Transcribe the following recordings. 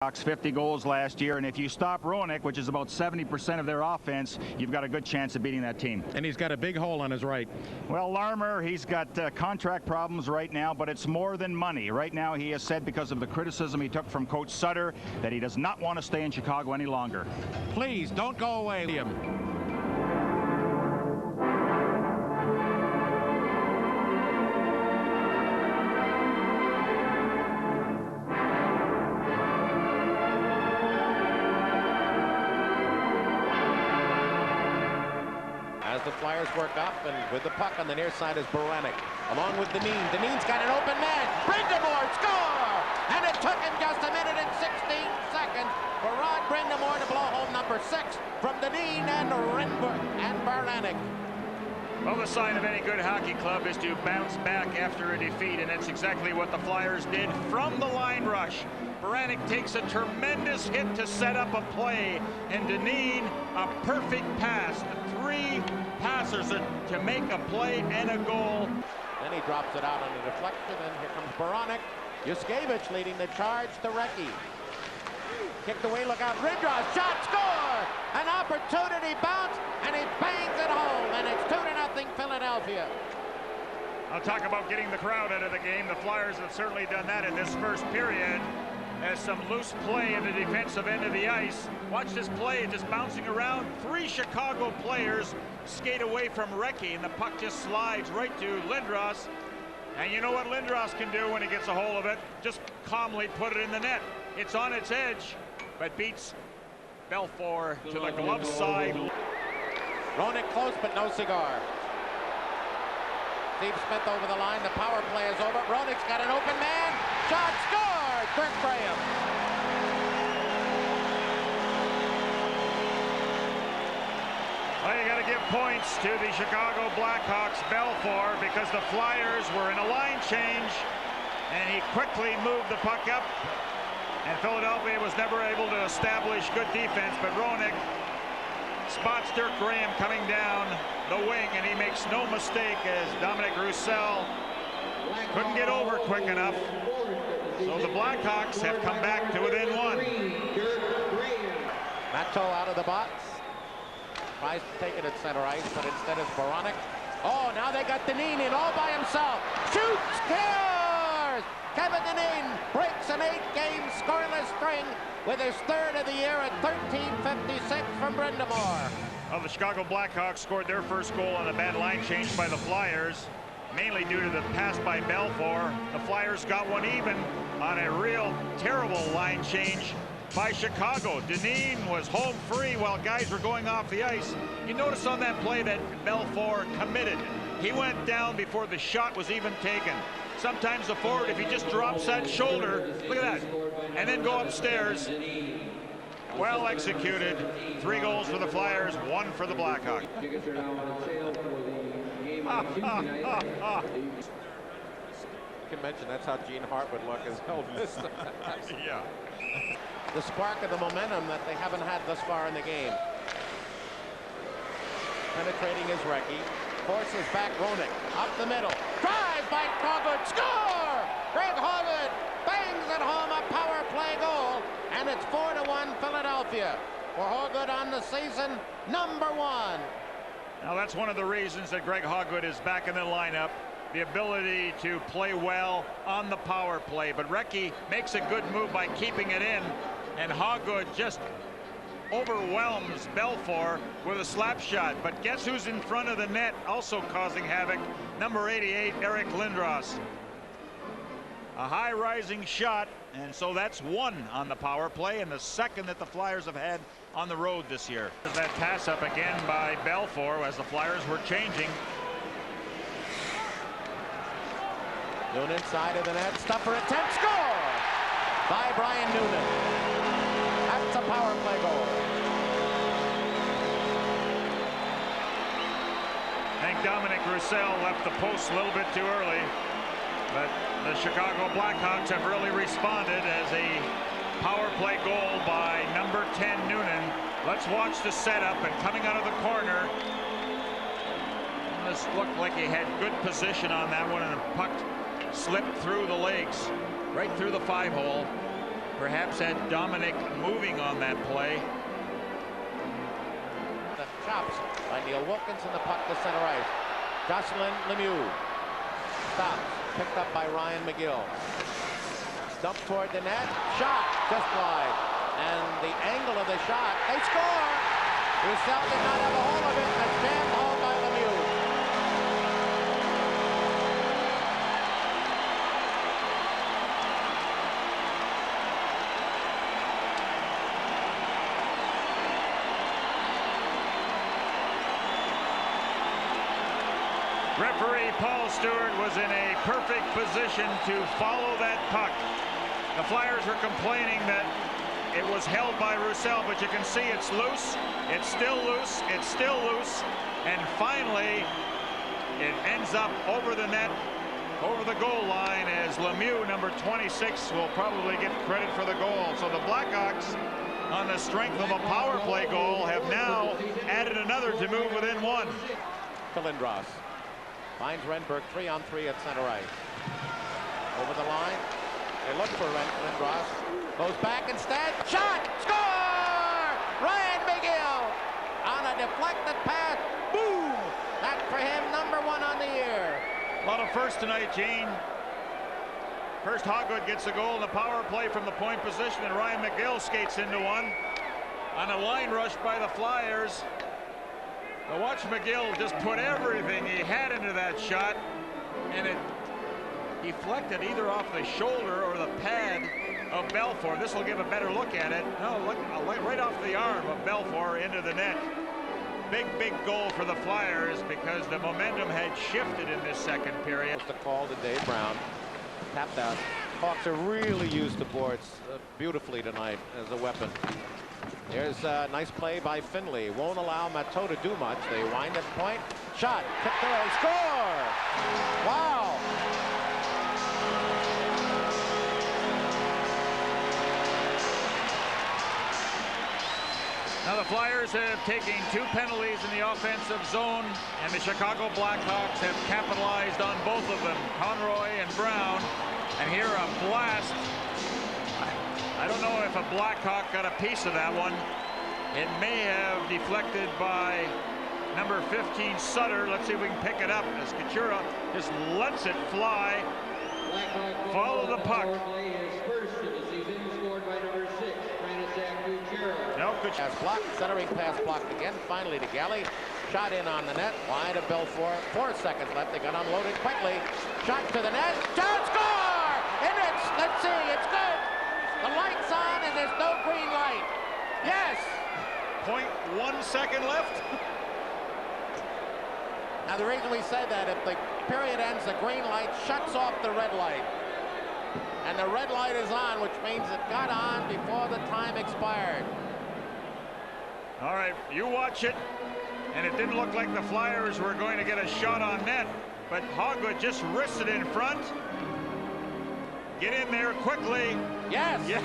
Blackhawks 50 goals last year, and if you stop Roenick, which is about 70% of their offense, you've got a good chance of beating that team. And he's got a big hole on his right. Well, Larmer, he's got contract problems right now, but it's more than money. Right now, he has said because of the criticism he took from Coach Sutter that he does not want to stay in Chicago any longer. Please don't go away, Liam. As the Flyers work up, and with the puck on the near side is Baranek, along with Dineen. Dineen's got an open man. Brind'Amour score! And it took him just a minute and 16 seconds for Rod Brind'Amour to blow home number 6 from Dineen and Baranek. Well, the sign of any good hockey club is to bounce back after a defeat, and that's exactly what the Flyers did from the line rush. Baranek takes a tremendous hit to set up a play, and Dineen a perfect pass. The three passers to make a play and a goal. Then he drops it out on a deflection, and here comes Baranek. Yuskevich leading the charge to Recchi. Kicked away, look out, Lindros, shot, score! An opportunity bounce, and he bangs it home, and it's 2-0 Philadelphia. I'll talk about getting the crowd out of the game. The Flyers have certainly done that in this first period. As some loose play in the defensive end of the ice. Watch this play, just bouncing around. 3 Chicago players skate away from Recchi, and the puck just slides right to Lindros. And you know what Lindros can do when he gets a hold of it? Just calmly put it in the net. It's on its edge, but beats Belfour to the glove side. Roenick close, but no cigar. Steve Smith over the line. The power play is over. Roenick's got an open man. Shot, scored! Kirk Graham. Well, you got to give points to the Chicago Blackhawks, Belfour, because the Flyers were in a line change, and he quickly moved the puck up, and Philadelphia was never able to establish good defense, but Roenick spots Dirk Graham coming down the wing, and he makes no mistake as Dominic Roussel couldn't get over quick enough. So the Blackhawks have come back to within 1. Matto out of the box. Tries to take it at center ice, but instead it's Baranek. Oh, now they got Dineen in all by himself. Shoots, scores! Kevin Dineen breaks an 8-game scoreless string with his 3rd of the year at 13:56 from Brind'Amour. Well, the Chicago Blackhawks scored their first goal on a bad line change by the Flyers, mainly due to the pass by Belfour. The Flyers got one even on a real terrible line change by Chicago. Dineen was home free while guys were going off the ice. You notice on that play that Belfour committed. He went down before the shot was even taken. Sometimes the forward, if he just drops that shoulder, look at that, and then go upstairs. Well executed. 3 goals for the Flyers, 1 for the Blackhawks. You can mention that's how Gene Hart would look as Elvis. Yeah. The spark of the momentum that they haven't had thus far in the game. Penetrating is Recchi. Forces back Roenick. Up the middle. Drive by Hoggood. Score! Greg Hoggood bangs it home, a power play goal. And it's 4-1 Philadelphia. For Hoggood on the season, number 1. Now that's one of the reasons that Greg Hoggood is back in the lineup. The ability to play well on the power play. But Recchi makes a good move by keeping it in. And Hoggood just overwhelms Belfour with a slap shot. But guess who's in front of the net also causing havoc? Number 88, Eric Lindros. A high rising shot, and so that's 1 on the power play, and the 2nd that the Flyers have had on the road this year. That pass up again by Belfour as the Flyers were changing. Noonan side of the net. Stuffer attempt. Score! By Brian Noonan. That's a power play goal. I think Dominic Roussel left the post a little bit too early, but the Chicago Blackhawks have really responded as a power play goal by number 10 Noonan. Let's watch the setup, and coming out of the corner, this looked like he had good position on that one, and the puck slipped through the legs right through the 5-hole. perhaps had Dominic moving on that play. The chops by Neil Wilkinson, the puck to center ice. Jocelyn Lemieux stops, picked up by Ryan McGill. Dumped toward the net, shot just wide, and the angle of the shot, they score. Roussel did not have a hold of it, and it's jammed home by Lemieux. Referee Paul Stewart was in a perfect position to follow that puck. The Flyers were complaining that it was held by Roussel, but you can see it's loose. It's still loose. It's still loose. And finally, it ends up over the net, over the goal line, as Lemieux, number 26, will probably get credit for the goal. So the Blackhawks, on the strength of a power play goal, have now added another to move within one. Lindros finds Renberg 3-on-3 at center ice. Over the line. They look for Lindros. Goes back instead. Shot! Score! Ryan McGill on a deflected pass. Boom! That for him, number 1 on the year. A lot of firsts tonight, Gene. First, Hogwood gets a goal in the power play from the point position, and Ryan McGill skates into one on a line rush by the Flyers. But watch McGill just put everything he had into that shot, and it deflected either off the shoulder or the pad of Belfour. This will give a better look at it. No, look right off the arm of Belfour into the net. Big goal for the Flyers because the momentum had shifted in this second period. The call to Dave Brown. Tapped out. Hawks are really used the boards beautifully tonight as a weapon. There's a nice play by Finley. Won't allow Matteau to do much. They wind at point. Shot. Tipped away. Score! Wow! Now the Flyers have taken 2 penalties in the offensive zone, and the Chicago Blackhawks have capitalized on both of them, Conroy and Brown. And here a blast. I don't know if a Blackhawk got a piece of that one. It may have deflected by number 15 Sutter. Let's see if we can pick it up as Kachura just lets it fly. Follow the puck. No, Pass blocked, centering pass blocked again. Finally to Galley. Shot in on the net. Wide of Belfour. 4 seconds left. They got unloaded quickly. Shot to the net. Shot, score! And it's, let's see, it's good. The light's on and there's no green light. Yes! 0.1 second left. Now the reason we say that, if the period ends, the green light shuts off the red light. And the red light is on, which means it got on before the time expired. All right, you watch it, and it didn't look like the Flyers were going to get a shot on net, but Hogwood just wristed in front. Get in there quickly. Yes. Yeah.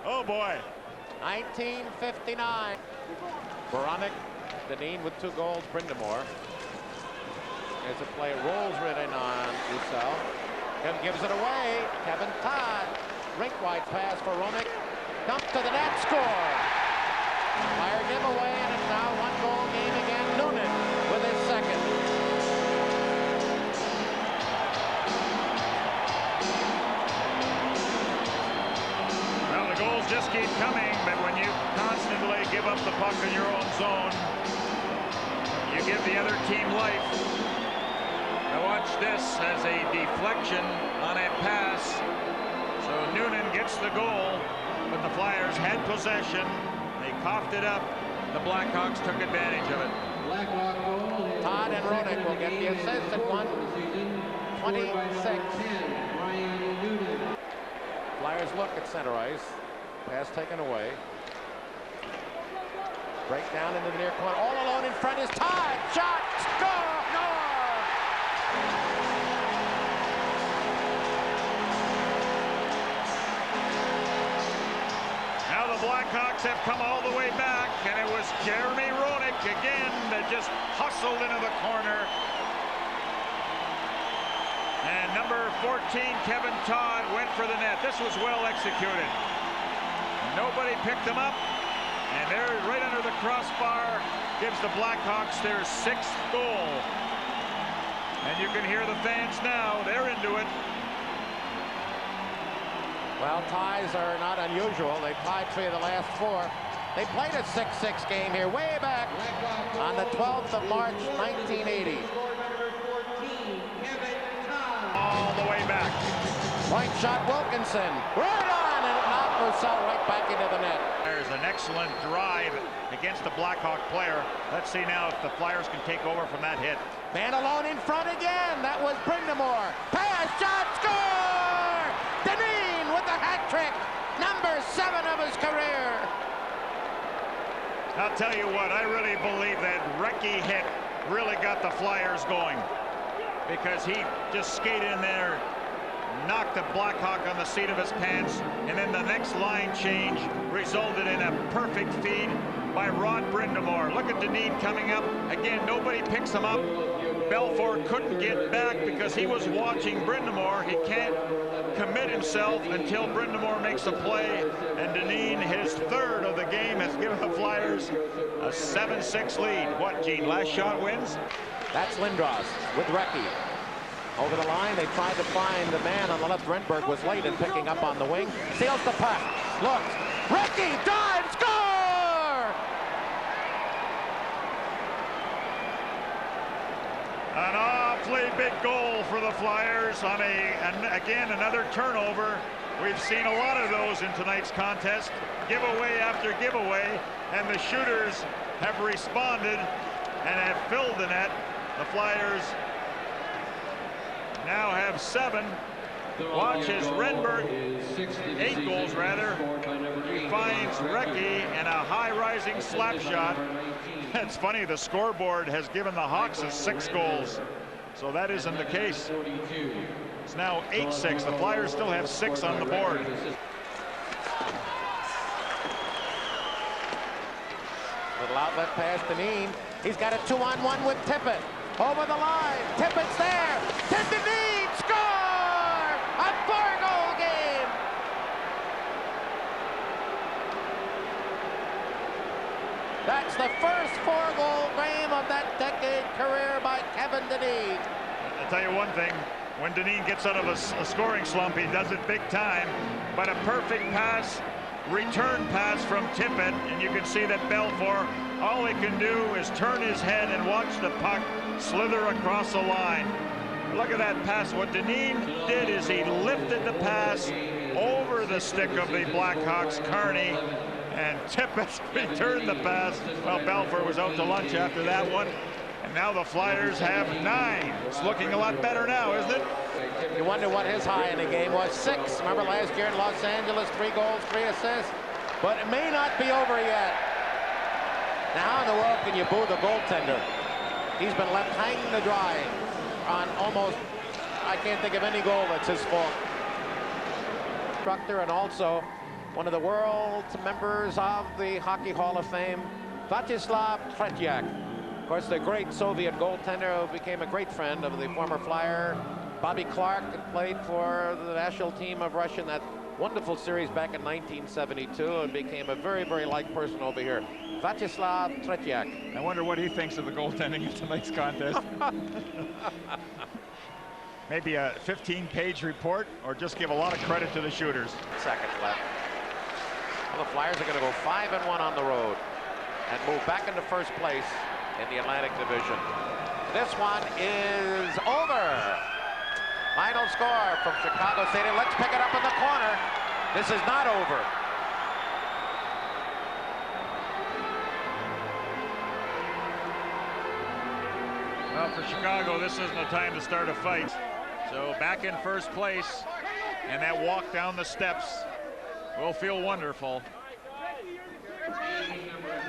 Oh boy. 1959. Baronic, Dineen with 2 goals. Brindamore. There's a play. Rolls written on Roussel. And gives it away. Kevin Todd. Rink-wide pass for Roenick. Dump to the net. Score. Fire giveaway, and it's now 1-goal game again. Noonan with his second. Well, the goals just keep coming, but when you constantly give up the puck in your own zone, you give the other team life. Now watch this as a deflection on a pass. So Noonan gets the goal, but the Flyers had possession. They coughed it up. The Blackhawks took advantage of it. Todd and Roenick will get the assist at 1:26. Flyers look at center ice. Pass taken away. Break down into the near corner. All alone in front is Todd. Shot. Score. No. Now the Blackhawks have come all the way back, and it was Jeremy Roenick again that just hustled into the corner. And number 14, Kevin Todd, went for the net. This was well executed. Nobody picked them up. And they're right under the crossbar. Gives the Blackhawks their 6th goal. And you can hear the fans now. They're into it. Well, ties are not unusual. They tied 3 of the last 4. They played a 6-6 game here way back on the 12th of March, 1980. All the way back. Point shot, Wilkinson. Right on, and it knocked Roussel right back into the net. There's an excellent drive against the Blackhawk player. Let's see now if the Flyers can take over from that hit. Man alone in front again. That was Brindamore. Pass, shot, score! Dineen with the hat trick. Number 7 of his career. I'll tell you what, I really believe that Recchi hit really got the Flyers going, because he just skated in there, knocked the Blackhawk on the seat of his pants, and then the next line change resulted in a perfect feed by Rod Brindamore. Look at Dineen coming up. Again, nobody picks him up. Belfour couldn't get back because he was watching Brindamore. He can't commit himself until Brindamore makes a play, and Dineen, his 3rd of the game, has given the Flyers a 7-6 lead. What, Gene, last shot wins? That's Lindros with Recchi. Over the line, they tried to find the man on the left. Renberg was late in picking up on the wing. Seals the puck. Looks. Recchi dives. Score! An awfully big goal for the Flyers on again, another turnover. We've seen a lot of those in tonight's contest. Giveaway after giveaway. And the shooters have responded and have filled the net. The Flyers now have 7. Watch as Renberg, 8 goals rather, he finds Recchi and a high rising slap shot. It's funny, the scoreboard has given the Hawks 6 goals, so that isn't the case. It's now 8-6. The Flyers still have 6 on the board. Little outlet pass to Dineen. He's got a 2-on-1 with Tippett. Over the line. Tippett's there. Dineen. Score! A 4-goal game. That's the first 4-goal game of that decade career by Kevin Dineen. I'll tell you one thing. When Dineen gets out of a scoring slump, he does it big time. But a perfect pass, return pass from Tippett, and you can see that Belfour, all he can do is turn his head and watch the puck slither across the line. Look at that pass. What Dineen did is he lifted the pass over the stick of the Blackhawks, Carney, and Tippett returned the pass. Well, Belfour was out to lunch after that one. And now the Flyers have 9. It's looking a lot better now, isn't it? You wonder what his high in the game was. 6. Remember last year in Los Angeles, 3 goals, 3 assists. But it may not be over yet. Now, how in the world can you boo the goaltender? He's been left hanging to dry on almost, I can't think of any goal that's his fault. Instructor and also one of the world's members of the Hockey Hall of Fame, Vyacheslav Tretiak. Of course, the great Soviet goaltender who became a great friend of the former Flyer, Bobby Clark, and played for the national team of Russia in that wonderful series back in 1972 and became a very, very liked person over here. Vyacheslav Tretiak. I wonder what he thinks of the goaltending in tonight's contest. Maybe a 15-page report, or just give a lot of credit to the shooters. Seconds left. Well, the Flyers are going to go 5-1 on the road and move back into first place in the Atlantic Division. This one is over. Final score from Chicago Stadium. Let's pick it up in the corner. This is not over. Well, for Chicago, this isn't a time to start a fight. So back in first place, and that walk down the steps will feel wonderful.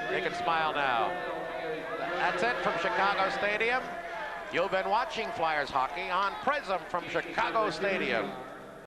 They can smile now. That's it from Chicago Stadium. You've been watching Flyers hockey on Prism from Chicago Stadium.